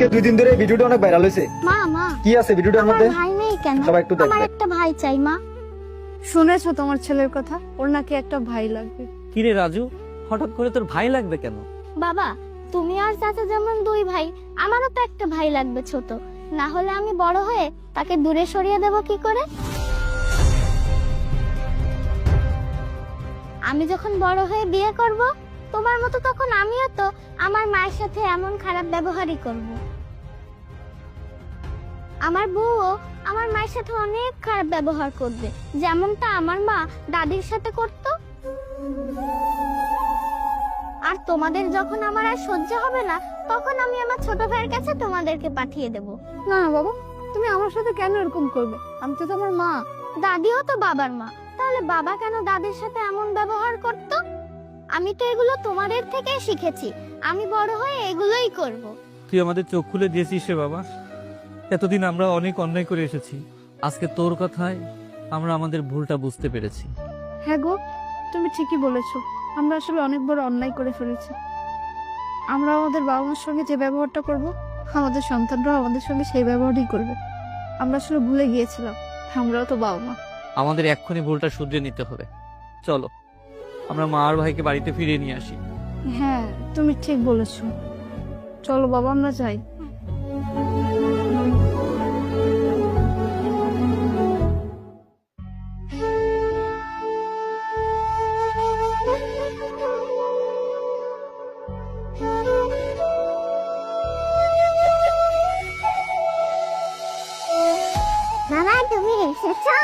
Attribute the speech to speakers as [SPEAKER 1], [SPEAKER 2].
[SPEAKER 1] আজকে 2 দিন ধরে ভিডিওটা অনেক ভাইরাল হয়েছে।
[SPEAKER 2] মা মা
[SPEAKER 1] কি আছে ভিডিওটার মধ্যে?
[SPEAKER 2] আমার ভাই নেই কেন?
[SPEAKER 1] সবাই একটু দেখবে।
[SPEAKER 2] আমার একটা ভাই চাই মা।
[SPEAKER 3] শুনেছো তোমার ছেলের কথা? ওর নাকি একটা ভাই লাগবে।
[SPEAKER 4] কিরে রাজু, হঠাৎ করে তোর ভাই লাগবে কেন?
[SPEAKER 2] বাবা, তুমি আর চাচা যেমন 2 ভাই, আমারও তো একটা ভাই লাগবে ছোট। না হলে আমি বড় হয়ে তাকে দূরে সরিয়ে দেব কি করে? আমি যখন বড় হয়ে বিয়ে করব, তোমার মতো তখন আমিও তো আমার মায়ের সাথে এমন খারাপ ব্যবহারই করব। আমার বউও আমার মায়ের সাথে অনেক খারাপ ব্যবহার করবে, যেমনটা আমার মা দাদির সাথে করত। আর তোমাদের যখন আমার আর সহ্য হবে না, তখন আমি আমার ছোট ভাইয়ের কাছে তোমাদেরকে পাঠিয়ে দেব।
[SPEAKER 3] না না বাবা, তুমি আমার সাথে কেন এরকম করবে? আমি তো তোমার মা।
[SPEAKER 2] দাদিও তো বাবার মা, তাহলে বাবা কেন দাদির সাথে এমন ব্যবহার করত? আমি তো এগুলো তোমাদের থেকে শিখেছি, আমি বড় হয়ে এগুলোই করব।
[SPEAKER 4] তুই আমাদের চোখ খুলে দিয়েছিস রে বাবা। এতদিন আমরা অনেক অন্যায় করে এসেছি, আজকে তোর কথায় আমরা আমাদের ভুলটা বুঝতে পেরেছি।
[SPEAKER 3] হ্যাঁ গো, তুমি ঠিকই বলেছো। আমরা আসলে অনেক বড় অন্যায় করে ফেলেছি। আমরা আমাদের বাবা মার সঙ্গে যে ব্যবহারটা করব, আমাদের সন্তানরাও আমাদের সঙ্গে সেই ব্যবহারই করবে। আমরা আসলে ভুলে গিয়েছিলাম, আমরাও তো বাবা মা।
[SPEAKER 4] আমাদের এক্ষুনি ভুলটা শুধরে নিতে হবে। চলো আমরা মা আর ভাইকে বাড়িতে ফিরিয়ে নিয়ে আসি।
[SPEAKER 3] হ্যাঁ, তুমি ঠিক বলেছো। চলো বাবা, আমরা যাই।
[SPEAKER 2] মামা, তুমি এসেছো?